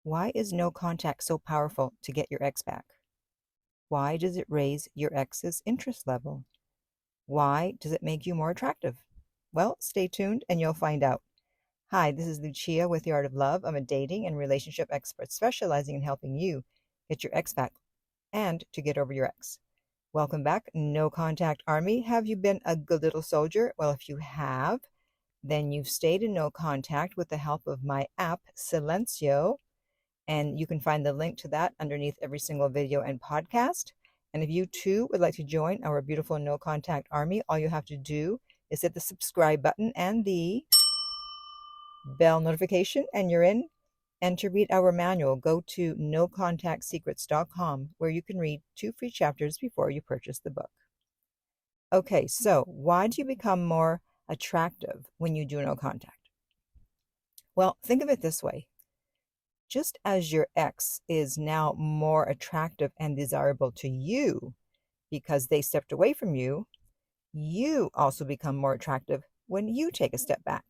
Why is no contact so powerful to get your ex back? Why does it raise your ex's interest level? Why does it make you more attractive? Well, stay tuned and you'll find out. Hi, this is Lucia with The Art of Love. I'm a dating and relationship expert specializing in helping you get your ex back and to get over your ex. Welcome back, No Contact Army. Have you been a good little soldier? Well, if you have, then you've stayed in no contact with the help of my app, Silencio. And you can find the link to that underneath every single video and podcast. And if you too would like to join our beautiful No Contact Army, all you have to do is hit the subscribe button and the bell notification, and you're in. And to read our manual, go to nocontactsecrets.com, where you can read 2 free chapters before you purchase the book. Okay, so why do you become more attractive when you do no contact? Well, think of it this way. Just as your ex is now more attractive and desirable to you because they stepped away from you, you also become more attractive when you take a step back.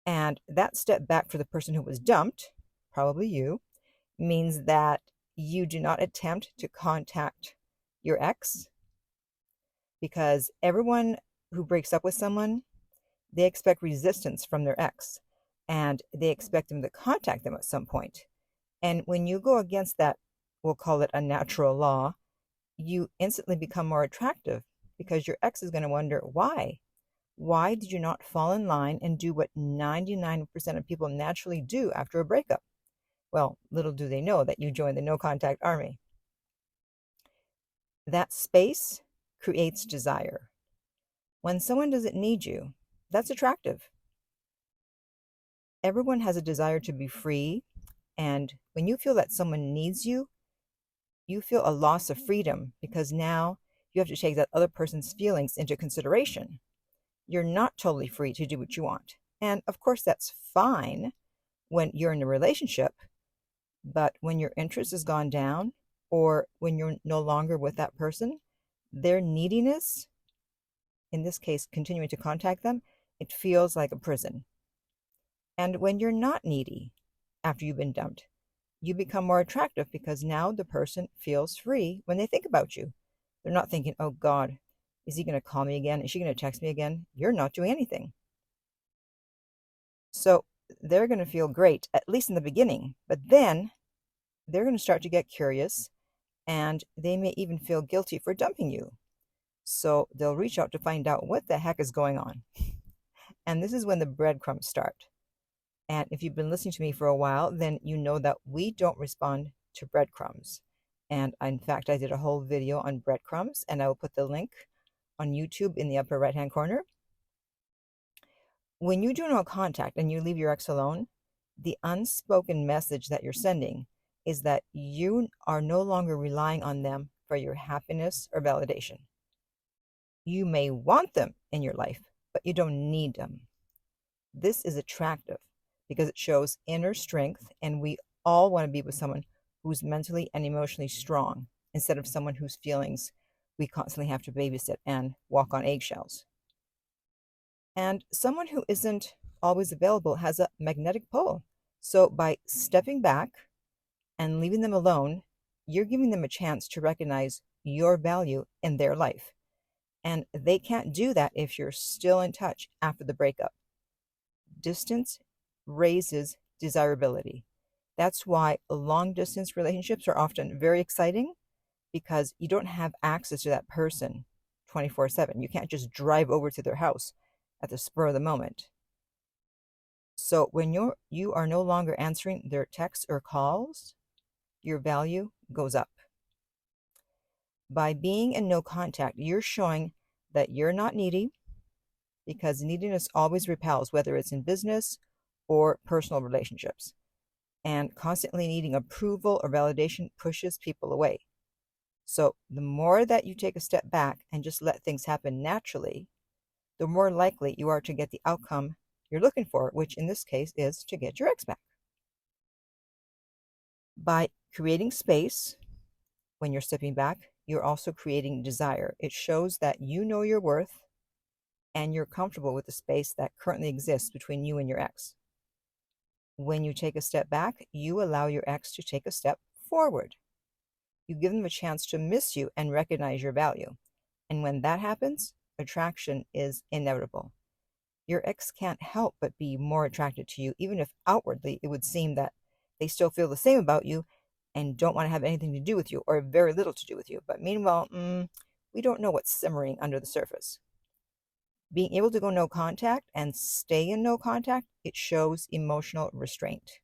And that step back for the person who was dumped, probably you, means that you do not attempt to contact your ex, because everyone who breaks up with someone, they expect resistance from their ex and they expect them to contact them at some point. And when you go against that, we'll call it a natural law, you instantly become more attractive because your ex is going to wonder why. Why did you not fall in line and do what 99% of people naturally do after a breakup? Well, little do they know that you joined the No Contact Army. That space creates desire. When someone doesn't need you, that's attractive. Everyone has a desire to be free, and when you feel that someone needs you, you feel a loss of freedom because now you have to take that other person's feelings into consideration. You're not totally free to do what you want. And of course, that's fine when you're in a relationship, but when your interest has gone down or when you're no longer with that person, their neediness, in this case, continuing to contact them, it feels like a prison. And when you're not needy after you've been dumped, you become more attractive because now the person feels free when they think about you. They're not thinking, oh God, is he going to call me again? Is she going to text me again? You're not doing anything. So they're going to feel great, at least in the beginning. But then they're going to start to get curious and they may even feel guilty for dumping you. So they'll reach out to find out what the heck is going on. And this is when the breadcrumbs start. And if you've been listening to me for a while, then you know that we don't respond to breadcrumbs. And in fact, I did a whole video on breadcrumbs, and I will put the link on YouTube in the upper right-hand corner. When you do no contact and you leave your ex alone, the unspoken message that you're sending is that you are no longer relying on them for your happiness or validation. You may want them in your life, but you don't need them. This is attractive because it shows inner strength, and we all want to be with someone who's mentally and emotionally strong instead of someone whose feelings we constantly have to babysit and walk on eggshells. And someone who isn't always available has a magnetic pull. So by stepping back and leaving them alone, you're giving them a chance to recognize your value in their life. And they can't do that if you're still in touch after the breakup. Distance raises desirability. That's why long distance relationships are often very exciting, because you don't have access to that person 24/7. You can't just drive over to their house at the spur of the moment. So when you are no longer answering their texts or calls, your value goes up. By being in no contact, you're showing that you're not needy, because neediness always repels, whether it's in business or personal relationships. And constantly needing approval or validation pushes people away. So the more that you take a step back and just let things happen naturally, the more likely you are to get the outcome you're looking for, which in this case is to get your ex back. By creating space when you're stepping back, you're also creating desire. It shows that you know your worth and you're comfortable with the space that currently exists between you and your ex. When you take a step back, you allow your ex to take a step forward. You give them a chance to miss you and recognize your value. And when that happens, attraction is inevitable. Your ex can't help but be more attracted to you, even if outwardly it would seem that they still feel the same about you and don't want to have anything to do with you or very little to do with you. But meanwhile, we don't know what's simmering under the surface. Being able to go no contact and stay in no contact, it shows emotional restraint.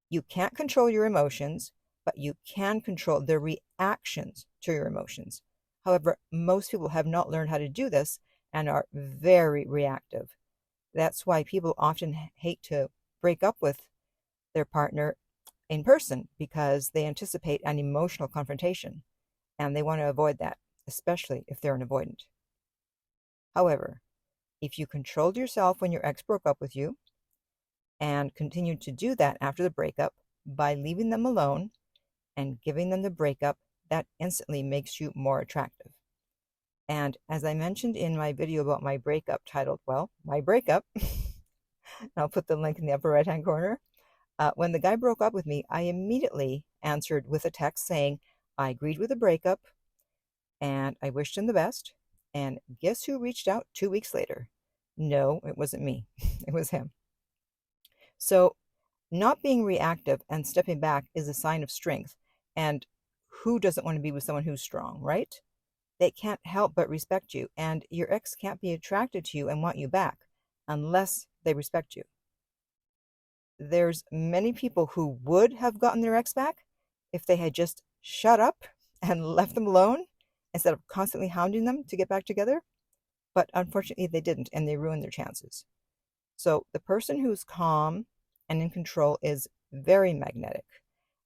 You can't control your emotions, but you can control the reactions to your emotions. However, most people have not learned how to do this and are very reactive. That's why people often hate to break up with their partner in person, because they anticipate an emotional confrontation and they want to avoid that, especially if they're an avoidant. However, if you controlled yourself when your ex broke up with you and continued to do that after the breakup by leaving them alone and giving them the breakup, that instantly makes you more attractive. And as I mentioned in my video about my breakup titled, well, My Breakup, I'll put the link in the upper right-hand corner. When the guy broke up with me, I immediately answered with a text saying, I agreed with the breakup and I wished him the best. And guess who reached out 2 weeks later? No, it wasn't me. It was him. So not being reactive and stepping back is a sign of strength. And who doesn't want to be with someone who's strong, right? They can't help but respect you. And your ex can't be attracted to you and want you back unless they respect you. There's many people who would have gotten their ex back if they had just shut up and left them alone instead of constantly hounding them to get back together. But unfortunately, they didn't, and they ruined their chances. So the person who's calm and in control is very magnetic.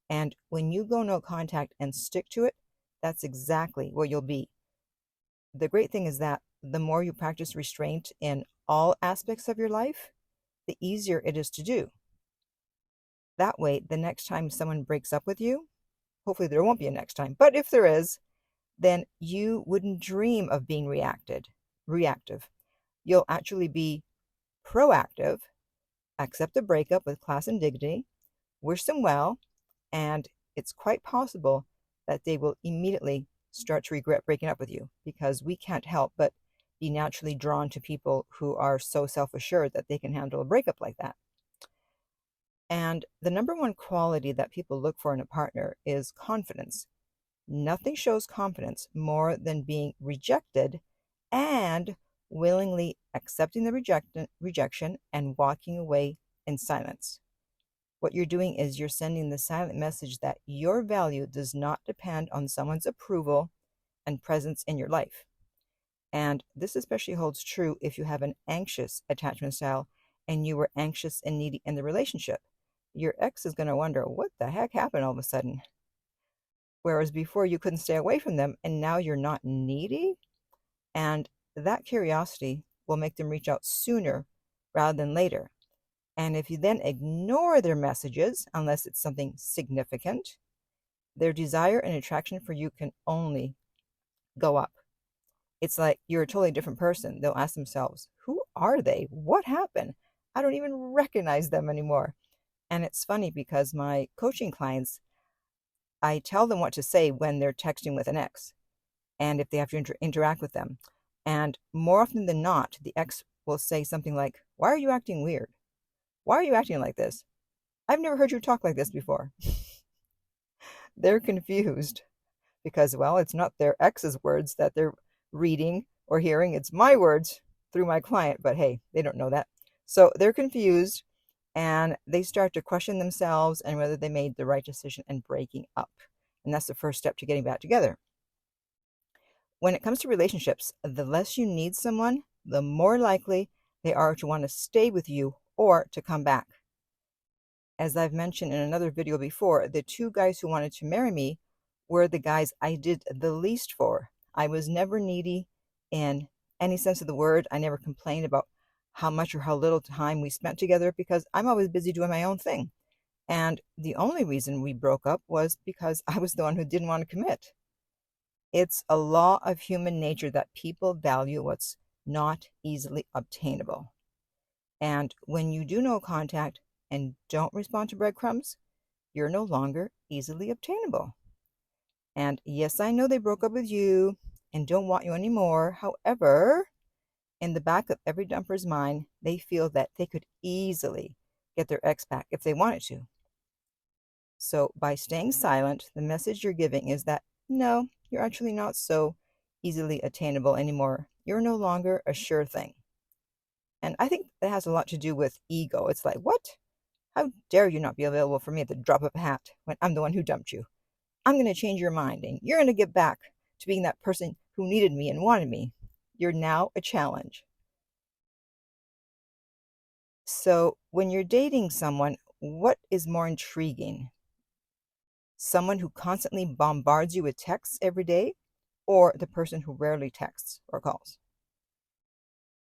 And when you go no contact and stick to it, that's exactly what you'll be. The great thing is that the more you practice restraint in all aspects of your life, the easier it is to do. That way, the next time someone breaks up with you, hopefully there won't be a next time, but if there is, then you wouldn't dream of being reactive. You'll actually be proactive, accept the breakup with class and dignity, wish them well, and it's quite possible that they will immediately start to regret breaking up with you, because we can't help but be naturally drawn to people who are so self-assured that they can handle a breakup like that. And the number one quality that people look for in a partner is confidence. Nothing shows confidence more than being rejected and willingly accepting the rejection and walking away in silence. What you're doing is you're sending the silent message that your value does not depend on someone's approval and presence in your life. And this especially holds true if you have an anxious attachment style and you were anxious and needy in the relationship. Your ex is going to wonder, what the heck happened all of a sudden? Whereas before you couldn't stay away from them, and now you're not needy. And that curiosity will make them reach out sooner rather than later. And if you then ignore their messages, unless it's something significant, their desire and attraction for you can only go up. It's like you're a totally different person. They'll ask themselves, who are they? What happened? I don't even recognize them anymore. And it's funny because my coaching clients, I tell them what to say when they're texting with an ex and if they have to interact with them. And more often than not, the ex will say something like, why are you acting weird? Why are you acting like this? I've never heard you talk like this before. They're confused because, well, it's not their ex's words that they're reading or hearing. It's my words through my client. But hey, they don't know that. So they're confused. And they start to question themselves and whether they made the right decision and breaking up. And that's the first step to getting back together. When it comes to relationships, the less you need someone, the more likely they are to want to stay with you or to come back. As I've mentioned in another video before, the two guys who wanted to marry me were the guys I did the least for. I was never needy in any sense of the word. I never complained about how much or how little time we spent together because I'm always busy doing my own thing. And the only reason we broke up was because I was the one who didn't want to commit. It's a law of human nature that people value what's not easily obtainable. And when you do no contact and don't respond to breadcrumbs, you're no longer easily obtainable. And yes, I know they broke up with you and don't want you anymore. However, in the back of every dumper's mind, they feel that they could easily get their ex back if they wanted to. So by staying silent, the message you're giving is that no, you're actually not so easily attainable anymore. You're no longer a sure thing. And I think that has a lot to do with ego. It's like, what? How dare you not be available for me at the drop of a hat when I'm the one who dumped you? I'm going to change your mind and you're going to get back to being that person who needed me and wanted me. You're now a challenge. So when you're dating someone, what is more intriguing? Someone who constantly bombards you with texts every day, or the person who rarely texts or calls?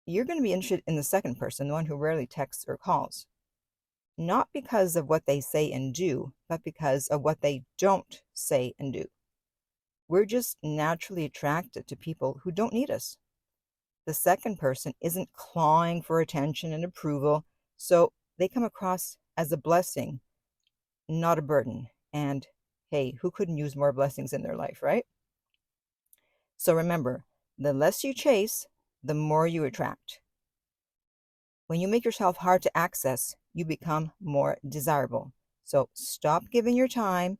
You're going to be interested in the second person, the one who rarely texts or calls. Not because of what they say and do, but because of what they don't say and do. We're just naturally attracted to people who don't need us. The second person isn't clawing for attention and approval, so they come across as a blessing, not a burden. And hey, who couldn't use more blessings in their life, right? So remember, the less you chase, the more you attract. When you make yourself hard to access, you become more desirable. So stop giving your time,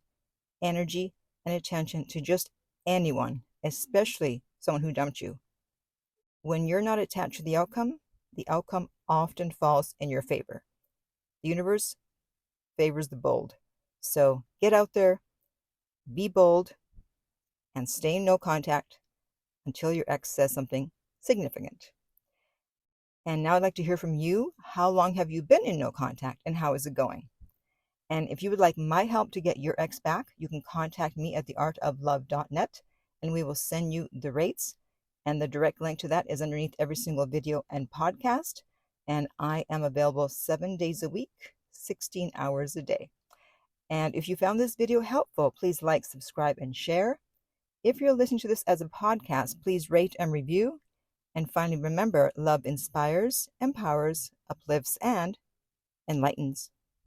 energy, and attention to just anyone, especially someone who dumped you. When you're not attached to the outcome often falls in your favor. The universe favors the bold. So get out there, be bold, and stay in no contact until your ex says something significant. And now I'd like to hear from you. How long have you been in no contact and how is it going? And if you would like my help to get your ex back, you can contact me at theartoflove.net and we will send you the rates. And the direct link to that is underneath every single video and podcast. And I am available 7 days a week, 16 hours a day. And if you found this video helpful, please like, subscribe, and share. If you're listening to this as a podcast, please rate and review. And finally, remember, love inspires, empowers, uplifts, and enlightens.